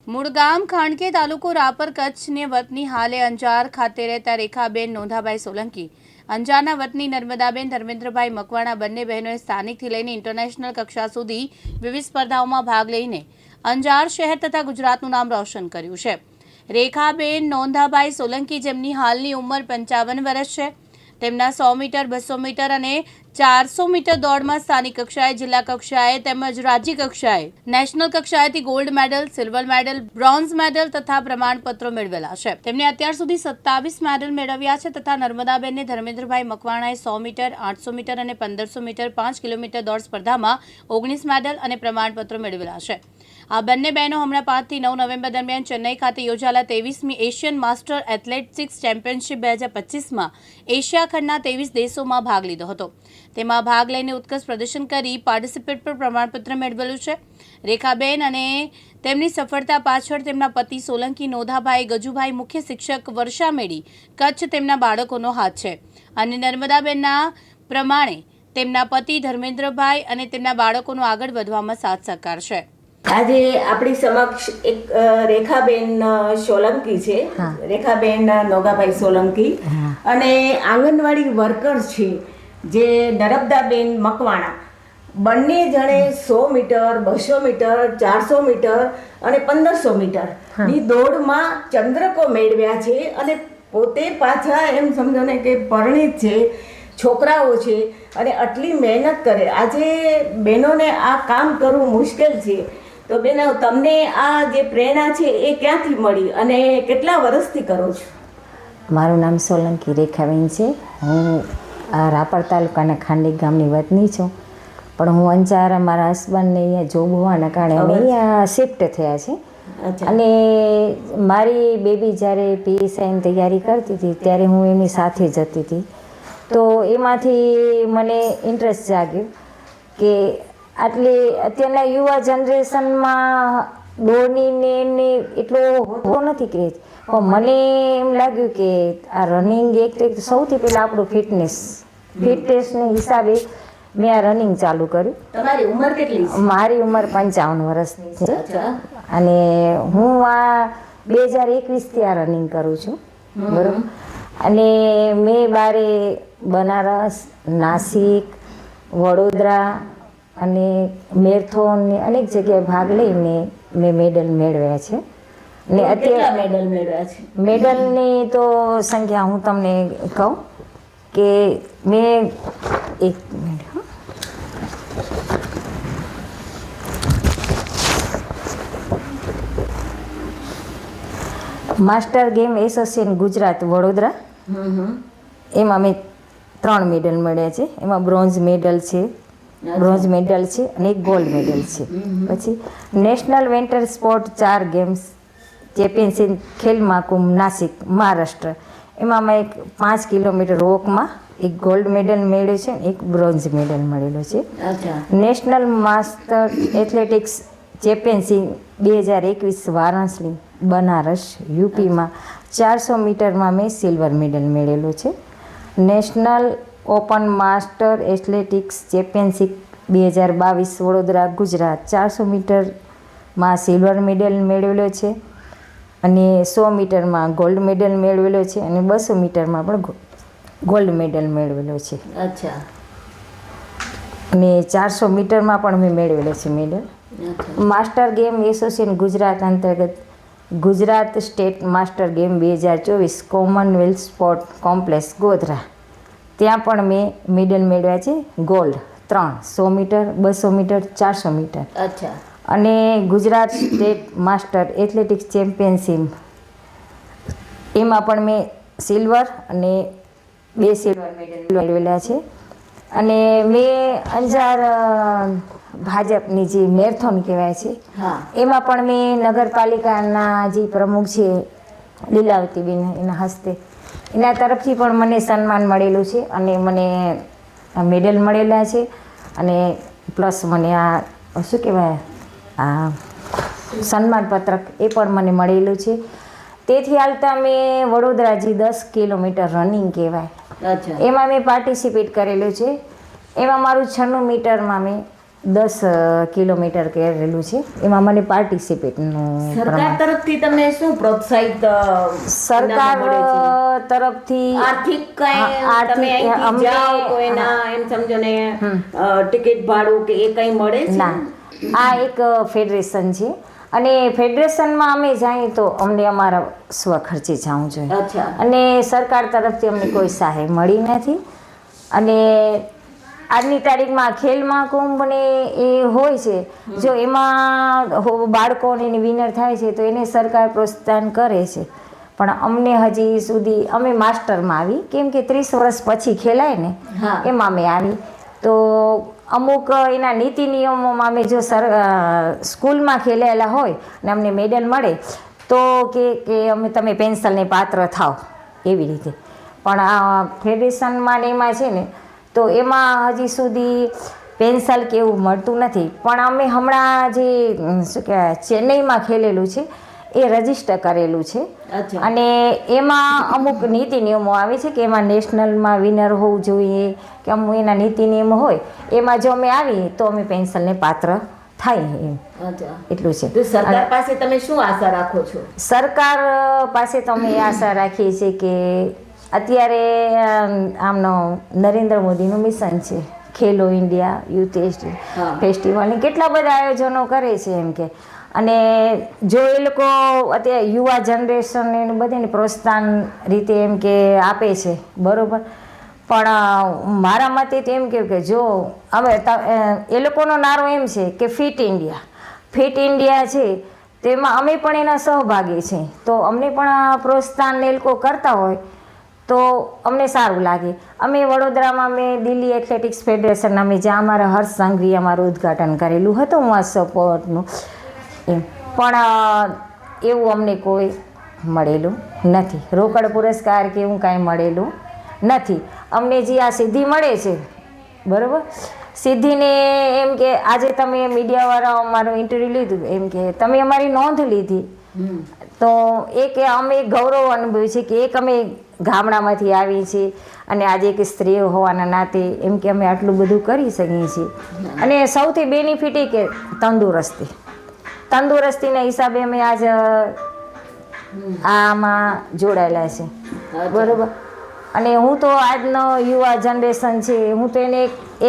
મૂળ ગામ ખાંડકે તાલુકો રાપર કચ્છને વતની હાલે અંજાર ખાતે રહેતા રેખાબેન નોંધાભાઈ સોલંકી અંજારના વતની નર્મદાબેન ધર્મેન્દ્રભાઈ મકવાણા બંને બહેનોએ સ્થાનિકથી લઈને ઇન્ટરનેશનલ કક્ષા સુધી વિવિધ સ્પર્ધાઓમાં ભાગ લઈને અંજાર શહેર તથા ગુજરાતનું નામ રોશન કર્યું છે। રેખાબેન નોંધાભાઈ સોલંકી જેમની હાલની ઉંમર 55 વર્ષ છે, તેમના 100 મીટર 200 મીટર અને 400 મીટર દોડમાં સ્થાનિક કક્ષાએ, જિલ્લા કક્ષાએ તેમજ રાજ્ય કક્ષાએ, નેશનલ કક્ષાએથી gold medal, silver medal, bronze medal તથા પ્રમાણપત્રો મેળવેલા છે। તેમને અત્યાર સુધી 27 મેડલ મેળવ્યા છે તથા નર્મદાબેનને ધર્મેન્દ્રભાઈ મકવાણાએ 100 મીટર, 800 મીટર અને 1500 મીટર 5 કિલોમીટર દોડ સ્પર્ધામાં 19 મેડલ અને પ્રમાણપત્રો મેળવેલા છે। આ બંને બહેનો હમણાં 5 થી 9 નવેમ્બર દરમિયાન ચેન્નઈ ખાતે યોજાયેલા 23મી એશિયન માસ્ટર એથ્લેટિક્સ ચેમ્પિયનશિપ 2025માં એશિયા ખંડના 23 દેશોમાં ભાગ લીધો હતો। તેમાં ભાગ લઈને ઉત્કૃષ્ટ પ્રદર્શન કરી પાર્ટિસિપેટ પર પ્રમાણપત્ર મેળવેલું છે। રેખાબેન અને તેમની સફળતા પાછળ તેમના પતિ સોલંકી નોંધાભાઈ ગજુભાઈ, મુખ્ય શિક્ષક વર્ષા મેડી, કચ્છ તેમના બાળકોનો હાથ છે અને નર્મદાબેનના પ્રમાણે તેમના પતિ ધર્મેન્દ્રભાઈ અને તેમના બાળકોનો આગળ વધવામાં સાથ સહકાર છે। આજે આપણી સમક્ષ એક રેખાબેન સોલંકી છે, રેખાબેન નોગાભાઈ સોલંકી, અને આંગણવાડી વર્કર છે જે નર્મદાબેન મકવાણા। બંને જણે 100 મીટર, 200 મીટર, 400 મીટર અને 1500 મીટરની દોડમાં ચંદ્રકો મેળવ્યા છે અને પોતે પાછા એમ સમજો ને કે પરિણીત છે, છોકરાઓ છે અને આટલી મહેનત કરે। આજે બહેનોને આ કામ કરવું મુશ્કેલ છે, તો બેન તમને આ જે પ્રેરણા છે એ ક્યાંથી મળી અને કેટલા વર્ષથી કરો છો? મારું નામ સોલંકી રેખાબેન છે। હું રાપર તાલુકાના ખાંડી ગામની વતની છું, પણ હું અંજાર મારા હસબન્ડને અહીંયા જોબ હોવાના કારણે અમે અહીંયા શિફ્ટ થયા છે। અને મારી બેબી જ્યારે PSIની તૈયારી કરતી હતી ત્યારે હું એની સાથે જતી હતી, તો એમાંથી મને ઇન્ટરેસ્ટ જાગ્યો કે અત્યારના યુવા જનરેશનમાં દોડની એમને એટલો હોતો નથી ક્રેઝ, પણ મને એમ લાગ્યું કે આ રનિંગ એક સૌથી પહેલાં આપણું ફિટનેસને હિસાબે મેં આ રનિંગ ચાલુ કર્યું। તમારી ઉંમર કેટલી છે? મારી ઉંમર 55 વર્ષની છે અને હું આ 2021થી આ રનિંગ કરું છું, બરાબર। અને મેં બારે બનારસ, નાસિક, વડોદરા અને મેરેથોનની અનેક જગ્યાએ ભાગ લઈને મેં મેડલ મેળવ્યા છે। ને અત્યારે મેડલ મેળવ્યા છે? મેડલની તો સંખ્યા હું તમને કહું કે મેં એક minute master game association Gujarat Vadodara, એમાં મેં 3 મેડલ મળ્યા છે। એમાં બ્રોન્ઝ મેડલ છે અને એક ગોલ્ડ મેડલ છે। પછી national winter sport 4 games championship Khel Mahakumbh Nashik Maharashtra, એમાં મેં એક 5 કિલોમીટર વોકમાં એક ગોલ્ડ મેડલ મેળવ્યો છે, એક બ્રોન્ઝ મેડલ મળેલો છે। National master athletics championship 2021 Varanasi Banaras યુપીમાં 400 મીટરમાં મેં સિલ્વર મેડલ મેળવેલો છે। National open master athletics championship 2022 Vadodara Gujarat 400 મીટરમાં સિલ્વર મેડલ મેળવેલો છે અને 100 મીટરમાં ગોલ્ડ મેડલ મેળવેલો છે અને 200 મીટરમાં પણ ગોલ્ડ મેડલ મેળવેલો છે। અને 400 મીટરમાં પણ મેં મેળવેલો છે medal. Master game association Gujarat અંતર્ગત Gujarat state master game 2024 Commonwealth sport complex Godhra, ત્યાં પણ મેં મેડલ મેળવ્યા છે, ગોલ્ડ 3, 100 મીટર, 200 મીટર, 400 મીટર। અને Gujarat state master athletics championship, એમાં પણ મેં સિલ્વર અને 2 સિલ્વર મેડલ મેળવેલા છે। અને મેં અંજાર ભાજપની જે મેરેથોન કહેવાય છે એમાં પણ મેં નગરપાલિકાના જે પ્રમુખ છે લીલાવતીબેન, એના હસ્તે એના તરફથી પણ મને સન્માન મળેલું છે અને મને મેડલ મળેલા છે અને પ્લસ મને આ શું કહેવાય આ સન્માન પત્રક એ પણ મને મળેલું છે। તેથી હાલતા મેં વડોદરાજી 10 કિલોમીટર રનિંગ કહેવાય એમાં મેં પાર્ટિસિપેટ કરેલું છે। એમાં મારું 96 મીટરમાં મેં 10 કિલોમીટર કરેલું છે. એમાં મને પાર્ટિસિપેટનું સરકાર તરફથી તમને શું પ્રોત્સાહિત સરકાર મળે છે? તરફથી આર્થિક કઈ તમે અહીંથી જાઓ તો એના એમ સમજો ને ટિકિટ ભાડું કે એ કઈ મળે છે? ના, આ એક ફેડરેશન છે અને ફેડરેશનમાં અમે જઈએ તો અમને અમારા સ્વખર્ચે જવું જોઈએ. અચ્છા. અને સરકાર તરફથી અમને કોઈ સહાય મળી નથી. અને આજની તારીખમાં ખેલ મહાકુંભ ને એ હોય છે, જો એમાં બાળકોને વિનર થાય છે તો એને સરકાર પ્રોત્સાહન કરે છે. પણ અમને હજી સુધી અમે માસ્ટરમાં આવી, કેમ કે 30 વર્ષ પછી ખેલાય ને એમાં અમે આવી. તો અમુક એના નીતિ નિયમોમાં અમે જો સ્કૂલમાં ખેલાયેલા હોય ને અમને મેડલ મળે તો કે અમે તમે પેન્શનને પાત્ર થાવ એવી રીતે. પણ આ ફેડરેશનમાં ને એમાં છે ને તો એમાં હજી સુધી પેન્શન કે એવું મળતું નથી. પણ અમે હમણાં જે શું કહેવાય ચેન્નઈમાં ખેલેલું છે એ રજીસ્ટર કરેલું છે. અને એમાં અમુક નીતિ નિયમો આવે છે કે એમાં નેશનલમાં વિનર હોવું જોઈએ કે અમુક એના નીતિ નિયમો હોય. એમાં જો અમે આવીએ તો અમે પેન્શનને પાત્ર થાય એમ એટલું છે. તો સરકાર પાસે તમે શું આશા રાખો છો? સરકાર પાસે તો અમે એ આશા રાખીએ છીએ કે અત્યારે આમનો નરેન્દ્ર મોદીનું મિશન છે ખેલો ઇન્ડિયા યુથ ફેસ્ટિવલની કેટલા બધા આયોજનો કરે છે એમ કે. અને જો એ લોકો અત્યારે યુવા જનરેશનને બધાને પ્રોત્સાહન રીતે એમ કે આપે છે બરાબર. પણ મારા મતે તો એમ કહ્યું કે જો અમે એ લોકોનો નારો એમ છે કે ફિટ ઇન્ડિયા છે, તેમાં અમે પણ એના સહભાગી છીએ. તો અમને પણ પ્રોત્સાહન એ લોકો કરતા હોય તો અમને સારું લાગે. અમે વડોદરામાં અમે દિલ્હી એથ્લેટિક્સ ફેડરેશન અમે જ્યાં અમારા હર્ષ સંઘવી અમારું ઉદ્ઘાટન કરેલું હતું હું આ સપોર્ટનું એમ. પણ એવું અમને કોઈ મળેલું નથી, રોકડ પુરસ્કાર કે એવું કાંઈ મળેલું નથી. અમને જે આ સિદ્ધિ મળે છે બરાબર, સિદ્ધિને એમ કે આજે તમે મીડિયાવાળા અમારું ઇન્ટરવ્યૂ લીધું એમ કે તમે અમારી નોંધ લીધી તો એ કે અમે ગૌરવ અનુભવ્યું છે કે એક અમે ગામડામાંથી આવીએ છીએ અને આજે એક સ્ત્રી હોવાના નાતે એમ કે અમે આટલું બધું કરી શકીએ છીએ. અને સૌથી બેનિફિટ એ કે તંદુરસ્તીના હિસાબે અમે આજ આમાં જોડાયેલા છે બરાબર. અને હું તો આજનો યુવા જનરેશન છે હું તો એને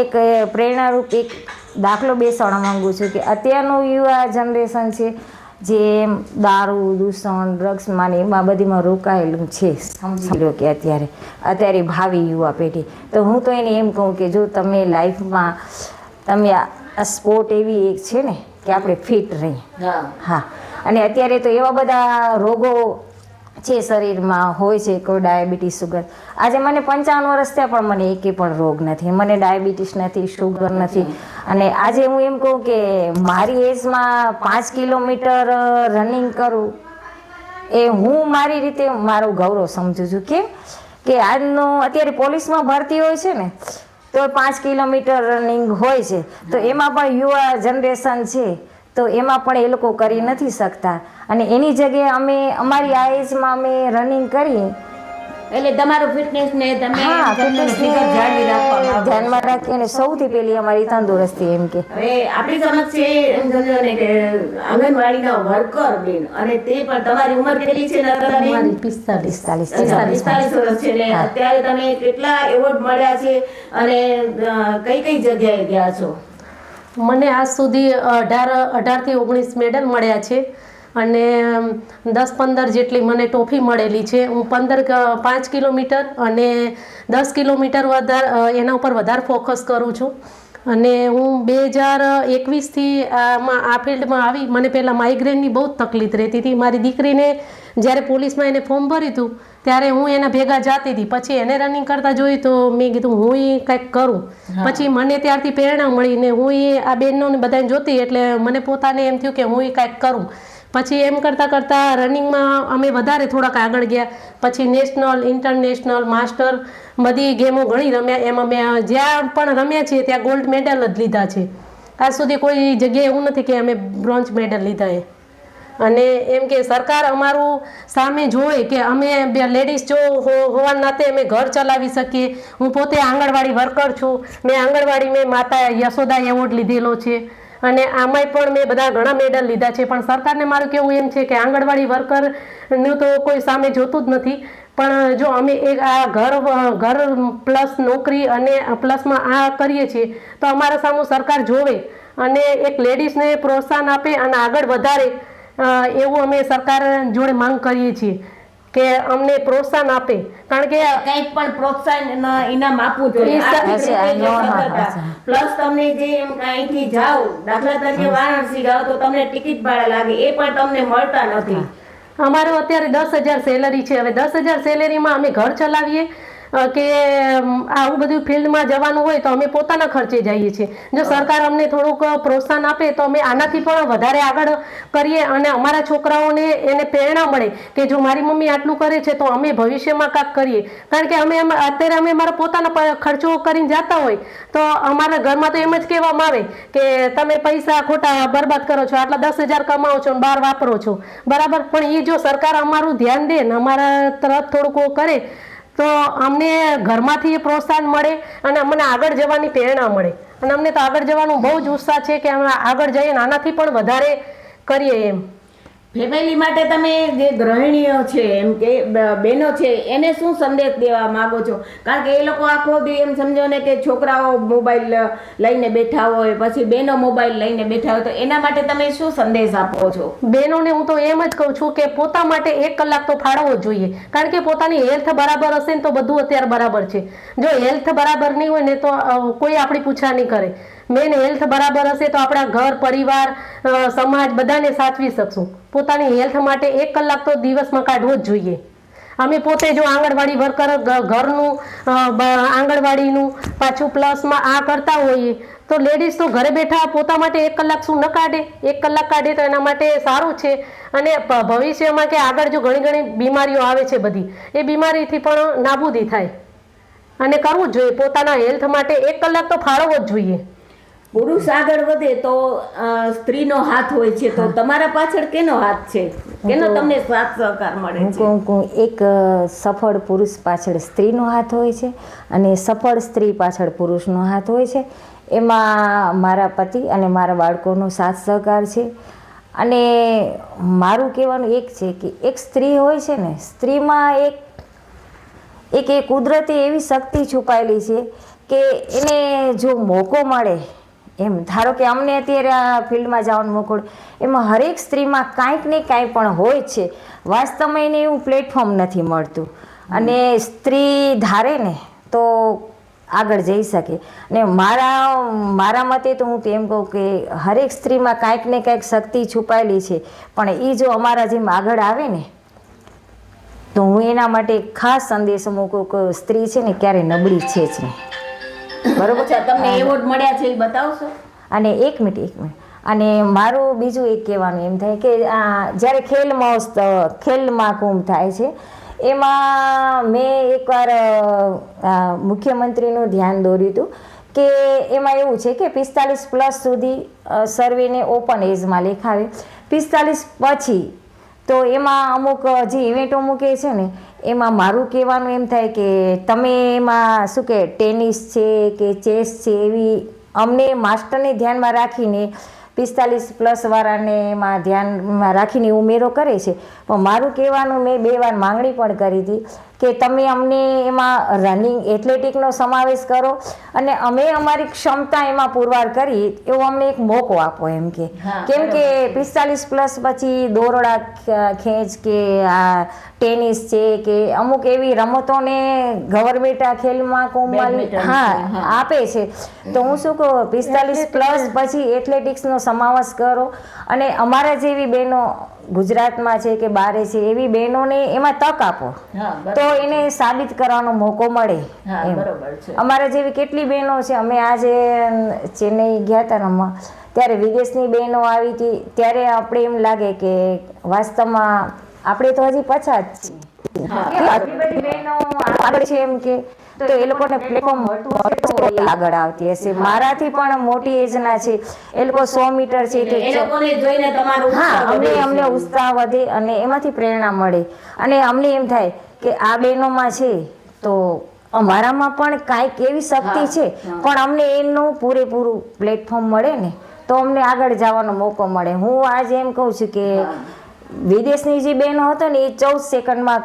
એક પ્રેરણારૂપ એક દાખલો બેસાડવા માગું છું કે અત્યારનું યુવા જનરેશન છે જે દારૂ દૂષણ ડ્રગ્સમાં ને એમાં બધીમાં રોકાયેલું છે. સમજી લો કે અત્યારે ભાવિ યુવા પેઢી. તો હું તો એને એમ કહું કે જો તમે લાઈફમાં તમે આ સ્પોર્ટ એવી એક છે ને કે આપણે ફિટ રહીએ. હા. અને અત્યારે તો એવા બધા રોગો છે શરીરમાં હોય છે, કોઈ ડાયાબિટીસ સુગર. આજે મને 55 વર્ષ થયા પણ મને એકે પણ રોગ નથી, મને ડાયાબિટીસ નથી, શુગર નથી. અને આજે હું એમ કહું કે મારી એજમાં 5 કિલોમીટર રનિંગ કરું એ હું મારી રીતે મારું ગૌરવ સમજું છું. કેમ કે આજનો અત્યારે પોલીસમાં ભરતી હોય છે ને તો 5 કિલોમીટર રનિંગ હોય છે. તો એમાં પણ યુવા જનરેશન છે તો એમાં પણ એ લોકો કરી નથી શકતા. અને એની જગ્યાએ અમે અમારી આ એજમાં અમે રનિંગ કરીએ એટલે તમારું ફિટનેસ ને તમે ધ્યાનમાં રાખીએ અને સૌથી પહેલી અમારી તંદુરસ્તી એમ કે. હવે આપણી સમજ છે એમ સમજો ને કે આંગણવાડીના વર્કર બેન અને તે પણ તમારી ઉંમર કેટલી છે? 45 વર્ષ છે. એટલે અત્યારે તમે કેટલા એવોર્ડ મળ્યા છે અને કઈ કઈ જગ્યાએ ગયા છો? મને આજ સુધી 18 થી 19 મેડલ મળ્યા છે અને 10-15 જેટલી મને ટ્રોફી મળેલી છે. હું 5 કિલોમીટર અને 10 કિલોમીટર એના ઉપર વધારે ફોકસ કરું છું. અને હું 2021થી આ ફિલ્ડમાં આવી. મને પહેલાં માઇગ્રેનની બહુ જ તકલીફ રહેતી હતી. મારી દીકરીને જ્યારે પોલીસમાં એને ફોર્મ ભર્યું હતું ત્યારે હું એના ભેગા જતી હતી. પછી એને રનિંગ કરતા જોઈ તો મેં કીધું હું કંઈક કરું. પછી મને ત્યારથી પ્રેરણા મળીને હું આ બહેનોને બધાને જોતી એટલે મને પોતાને એમ થયું કે હું કંઈક કરું. પછી એમ કરતાં રનિંગમાં અમે વધારે થોડાક આગળ ગયા. પછી નેશનલ, ઇન્ટરનેશનલ, માસ્ટર બધી ગેમો ઘણી રમ્યા. એમાં મેં જ્યાં પણ રમ્યા છીએ ત્યાં ગોલ્ડ મેડલ જ લીધા છે. આજ સુધી કોઈ જગ્યાએ એવું નથી કે અમે બ્રોન્ઝ મેડલ લીધા એ. અને એમ કે સરકાર અમારું સામે જોવે કે અમે લેડીઝ જો હોવાના નાતે અમે ઘર ચલાવી શકીએ. હું પોતે આંગણવાડી વર્કર છું. મેં આંગણવાડી મેં માતા યશોદા એવોર્ડ લીધેલો છે અને આમાંય પણ મેં બધા ઘણા મેડલ લીધા છે. પણ સરકારને મારું કેવું એમ છે કે આંગણવાડી વર્કરનું તો કોઈ સામે જોતું જ નથી. પણ જો અમે એક આ ઘર પ્લસ નોકરી અને પ્લસમાં આ કરીએ છીએ તો અમારા સામું સરકાર જોવે અને એક લેડીઝને પ્રોત્સાહન આપે અને આગળ વધારે એવું અમે સરકાર જોડે માંગ કરીએ છીએ કે અમને પ્રોત્સાહન આપે. કારણ કે કંઈક પણ પ્રોત્સાહન ઇનામ આપવું જોઈએ. પ્લસ તમને જે એમ અહીંથી જાઓ, દાખલા તરીકે વારાણસી જાઓ તો તમને ટિકિટ ભાડા લાગે, એ પણ તમને મળતા નથી. અમારું અત્યારે 10,000 સેલરી છે. હવે 10,000 સેલેરીમાં અમે ઘર ચલાવીએ કે આવું બધું ફિલ્ડમાં જવાનું હોય તો અમે પોતાના ખર્ચે જઈએ છીએ. જો સરકાર અમને થોડુંક પ્રોત્સાહન આપે તો અમે આનાથી પણ વધારે આગળ કરીએ અને અમારા છોકરાઓને એને પ્રેરણા મળે કે જો મારી મમ્મી આટલું કરે છે તો અમે ભવિષ્યમાં કાંઈક કરીએ. કારણ કે અત્યારે અમે મારા પોતાના ખર્ચો કરીને જતા હોય તો અમારા ઘરમાં તો એમ જ કહેવામાં આવે કે તમે પૈસા ખોટા બરબાદ કરો છો, આટલા 10,000 કમાવો છો અને બહાર વાપરો છો, બરાબર. પણ એ જો સરકાર અમારું ધ્યાન દે ને અમારા તરફ થોડુંક કરે તો અમને ઘરમાંથી પ્રોત્સાહન મળે અને અમને આગળ જવાની પ્રેરણા મળે. અને અમને તો આગળ જવાનું બહુ જ ઉત્સાહ છે કે અમે આગળ જઈએ ને આનાથી પણ વધારે કરીએ એમ. ફેમિલી માટે તમે જે ગૃહિણીઓ છે એમ કે બહેનો છે એને શું સંદેશ દેવા માંગો છો? કારણ કે એ લોકો આખો દી એમ સમજો ને કે છોકરાઓ મોબાઈલ લઈને બેઠા હોય, પછી બહેનો મોબાઈલ લઈને બેઠા હોય, તો એના માટે તમે શું સંદેશ આપો છો? બહેનોને હું તો એમ જ કહું છું કે પોતા માટે 1 કલાક તો ફાળવવો જ જોઈએ. કારણ કે પોતાની હેલ્થ બરાબર હશે ને તો બધું અત્યારે બરાબર છે. જો હેલ્થ બરાબર નહીં હોય ને તો કોઈ આપણી પૂછા નહીં કરે. મેન હેલ્થ બરાબર હશે તો આપણા ઘર પરિવાર સમાજ બધાને સાચવી શકશું. પોતાની હેલ્થ માટે 1 કલાક તો દિવસમાં કાઢવો જ જોઈએ. અમે પોતે જો આંગણવાડી વર્કર ઘરનું આંગણવાડીનું પાછું પ્લસમાં આ કરતા હોઈએ તો લેડીઝ તો ઘરે બેઠા પોતા માટે 1 કલાક શું ન કાઢે? 1 કલાક કાઢે તો એના માટે સારું છે. અને ભવિષ્યમાં કે આગળ જો ઘણી બીમારીઓ આવે છે બધી, એ બીમારીથી પણ નાબૂદી થાય અને કરવું જ જોઈએ. પોતાના હેલ્થ માટે 1 કલાક તો ફાળવવો જ જોઈએ. પુરુષ આગળ વધે તો સ્ત્રીનો હાથ હોય છે, તો તમારા પાછળ કેનો હાથ છે? કેનો તમને સાથ સહકાર મળે છે? એક સફળ પુરુષ પાછળ સ્ત્રીનો હાથ હોય છે અને સફળ સ્ત્રી પાછળ પુરુષનો હાથ હોય છે. એમાં મારા પતિ અને મારા બાળકોનો સાથ સહકાર છે. અને મારું કહેવાનું એક છે કે એક સ્ત્રી હોય છે ને, સ્ત્રીમાં એક કુદરતી એવી શક્તિ છુપાયેલી છે કે એને જો મોકો મળે, એમ ધારો કે અમને અત્યારે આ ફિલ્ડમાં જવાનો મોકો, એમાં હરેક સ્ત્રીમાં કાંઈક ને કાંઈ પણ હોય છે. વાસ્તવમાં એને એવું પ્લેટફોર્મ નથી મળતું અને સ્ત્રી ધારે ને તો આગળ જઈ શકે. અને મારા મતે તો હું તો એમ કહું કે હરેક સ્ત્રીમાં કાંઈક ને કાંઈક શક્તિ છુપાયેલી છે, પણ એ જો અમારા જેમ આગળ આવે ને તો હું એના માટે ખાસ સંદેશો મૂકું કે સ્ત્રી છે ને ક્યારે નબળી છે જ નહીં. બરોબર છે. તમને એવોર્ડ મળ્યા છે એ બતાવશો? અને એક મિનિટ અને મારું બીજું એક કહેવાનું એમ થાય કે જ્યારે ખેલ મહાકુંભ થાય છે એમાં મેં એકવાર મુખ્યમંત્રીનું ધ્યાન દોર્યું હતું કે એમાં એવું છે કે 45+ સુધી સર્વેને ઓપન એજમાં લેખાવે. 45 પછી તો એમાં અમુક જે ઇવેન્ટો મૂકે છે ને, એમાં મારું કહેવાનું એમ થાય કે તમે એમાં શું કે ટેનિસ છે કે ચેસ છે એવી અમને માસ્ટરને ધ્યાનમાં રાખીને 45+ વાળાને એમાં ધ્યાનમાં રાખીને ઉમેરો કરે છે. પણ મારું કહેવાનું મેં 2 વાર માંગણી પણ કરી હતી કે તમે અમને એમાં રનિંગ એથ્લેટિકનો સમાવેશ કરો અને અમે અમારી ક્ષમતા એમાં પુરવાર કરી એવો અમને એક મોકો આપો એમ કે. કેમ કે 45+ પછી દોરડા ખેંચ કે આ ટેનિસ છે કે અમુક એવી રમતોને ગવર્મેન્ટ આ ખેલ મહાકુંભમાં આપે છે. તો હું શું કહું 45+ પછી એથ્લેટિક્સનો સમાવેશ કરો અને અમારા જેવી બહેનો ગુજરાતમાં છે કે બારે છે એવી બહેનોને એમાં તક આપો તો એને સાબિત કરવાનો મોકો મળે. અમારા જેવી કેટલી બહેનો છે, અમે આજે ચેન્નઈ ગયા હતા રમવા ત્યારે વિદેશની બહેનો આવી હતી ત્યારે આપણે એમ લાગે કે વાસ્તવમાં આપણે તો હજી પછાત છીએ. આટલી બધી બહેનો આગળ છે એમ કે તો એ લોકોને પ્લેટફોર્મ મળતું હશે તો આગળ આવતી હશે. મારાથી પણ મોટી એજના છે, એ લોકો 100 મીટર છે તો એ લોકોને જોઈને તમારો હા ઉત્સાહ વધે અમને છે. ઉત્સાહ વધે અને એમાંથી પ્રેરણા મળે અને અમને એમ થાય કે આ બહેનોમાં છે તો અમારામાં પણ કાંઈક એવી શક્તિ છે, પણ અમને એનું પૂરેપૂરું પ્લેટફોર્મ મળે ને તો અમને આગળ જવાનો મોકો મળે. હું આજે એમ કહું છું કે વિદેશની જે બહેનો હતો ને એ 14 સેકન્ડમાં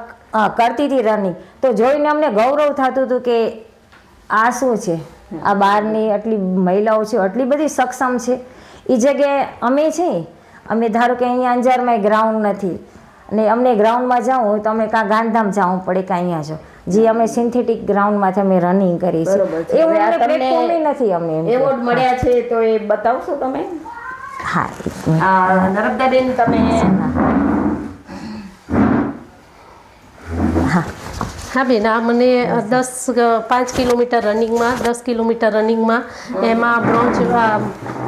કરતી હતી રનિંગ, તો જોઈને અમને ગૌરવ થતું હતું કે આ શું છે, આ બહારની આટલી મહિલાઓ છે આટલી બધી સક્ષમ છે. એ જગ્યાએ અમે છે, અમે ધારો કે અહીંયા અંજારમાં ગ્રાઉન્ડ નથી અને અમને ગ્રાઉન્ડમાં જવું હોય તો અમે કાં ગાંધીધામ જવું પડે કાં અહીંયા જો જે અમે સિન્થેટિક ગ્રાઉન્ડમાંથી અમે રનિંગ કરી બરોબર છે છે. એવું હવે આ અમને તમને પ્લેટફોર્મ નથી. અમને એમ કે એવોર્ડ મળ્યા છે તો એ બતાવશો તમે? હા નર્મદાબેન તમે હા બેન, આ મને 5 કિલોમીટર રનિંગમાં 10 કિલોમીટર રનિંગમાં એમાં બ્રોન્ઝ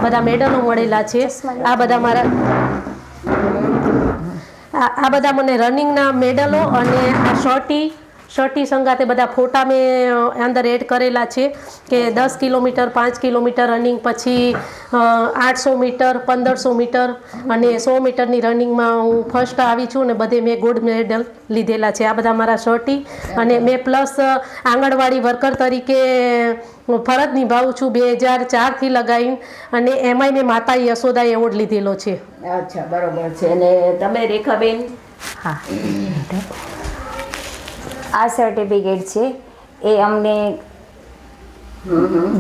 બધા મેડલો મળેલા છે. આ બધા મારા આ બધા મને રનિંગના મેડલો અને આ શર્ટી સંગાતે બધા ફોટા મેં અંદર એડ કરેલા છે કે 10 કિલોમીટર 5 કિલોમીટર રનિંગ, પછી 800 મીટર 1500 મીટર અને 100 મીટરની રનિંગમાં હું ફર્સ્ટ આવી છું ને બધે મેં ગોલ્ડ મેડલ લીધેલા છે. આ બધા મારા શર્ટી અને મેં પ્લસ આંગણવાડી વર્કર તરીકે ફરજ નિભાવું છું 2004થી લગાવીને, અને એમાંય મેં માતા યશોદા એવોર્ડ લીધેલો છે. અચ્છા, બરોબર છે. અને તમે રેખાબેન? હા, આ સર્ટિફિકેટ છે એ અમને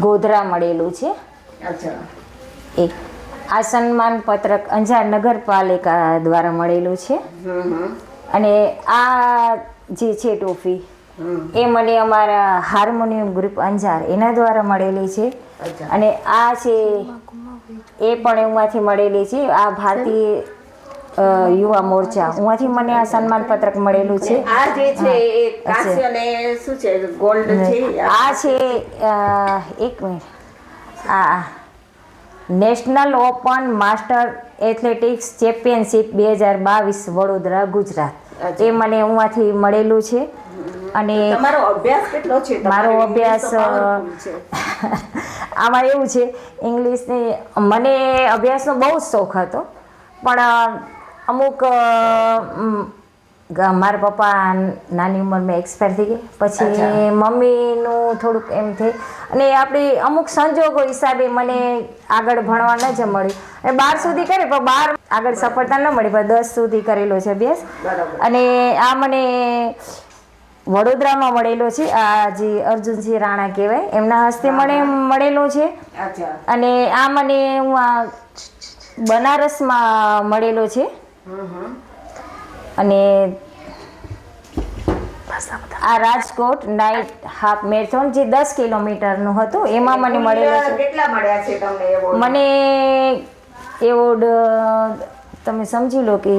ગોધરા મળેલું છે. અચ્છા. એક આ સન્માન પત્રક અંજાર નગરપાલિકા દ્વારા મળેલું છે અને આ જે છે ટોફી એ મને અમારા હાર્મોનિયમ ગ્રુપ અંજાર એના દ્વારા મળેલી છે. અને આ છે એ પણ એમાંથી મળેલી છે. આ ભારતીય યુવા મોરચા ઉમાંથી મને આ સન્માન પત્રક મળેલું છે. આ જે છે એ કાંસ્ય અને શું છે, ગોલ્ડ છે? આ છે એક મિનિટ, આ national open master athletics championship 2022 Vadodara Gujarat, એ મને ઉમાંથી મળેલું છે. અને તમારો અભ્યાસ કેટલો છે? મારો તમારો અભ્યાસ ઇંગ્લિશ તો powerful છે. આમાં એવું છે, ઇંગ્લિશની મને અભ્યાસનો બહુ જ શોખ હતો, પણ અમુક મારા પપ્પા નાની ઉંમરમાં એક્સપાયર થઈ ગયા, પછી મમ્મીનું થોડુંક એમ થઈ અને આપણી અમુક સંજોગો હિસાબે મને આગળ ભણવા ન જ મળ્યું અને 12 સુધી કરે પણ 12 આગળ સફળતા ન મળી, પણ 10 સુધી કરેલો છે અભ્યાસ. અને આ મને વડોદરામાં મળેલો છે. આ જે અર્જુનસિંહ રાણા કહેવાય એમના હસ્તે મને મળેલો છે. અને આ મને હું આ બનારસમાં મળેલો છે. અને આ રાજકોટ નાઇટ હાફ મેરેથોન જે 10 કિલોમીટરનું હતું એમાં મને મળેલો છે. કેટલા મળ્યા છે તમને એવોર્ડ? મને એવોર્ડ તમે સમજી લો કે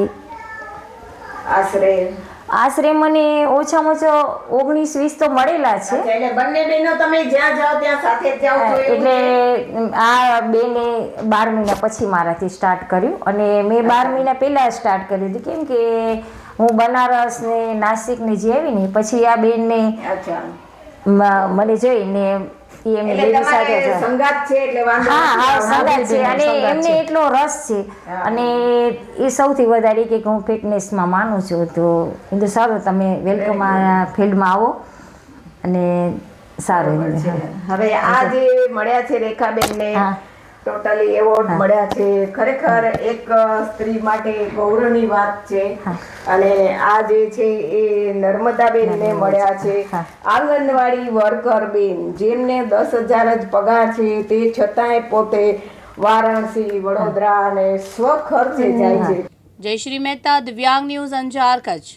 આશરે મને ઓછામાં ઓછો 19-20 તો મળેલા છે. એટલે બંને બહેનો તમે જ્યાં જાઓ ત્યાં સાથે જ જાઓ છો? એટલે આ બેને 12 મહિના પછી મારાથી સ્ટાર્ટ કર્યું અને મેં 12 મહિના પહેલાં સ્ટાર્ટ કર્યું હતું, કેમ કે હું બનારસ ને નાસિક ને જે આવી ને પછી આ બેનને મને જોઈને એમની બેબી સાથે સંગાત છે એટલે વાંધો હા સંગાત છે અને એમને એટલો રસ છે અને એ સૌથી વધારે કે હું ફિટનેસમાં માનું છું, તો કીધું સારું તમે વેલકમ આ ફિલ્ડમાં આવો અને સારું. હવે આ જે મળ્યા છે રેખાબેનને ટોટલી એવોર્ડ મળ્યા છે, ખરેખર એક સ્ત્રી માટે ગૌરવની વાત છે. અને આ જે છે એ નર્મદાબેનને મળ્યા છે, આંગણવાડી વર્કર બેન, જેમને 10,000 જ પગાર છે, તે છતાંય પોતે વારાણસી, વડોદરા અને સ્વખર્ચે જાય છે. જયશ્રી મહેતા, દિવ્યાંગ ન્યૂઝ, અંજાર, કચ્છ.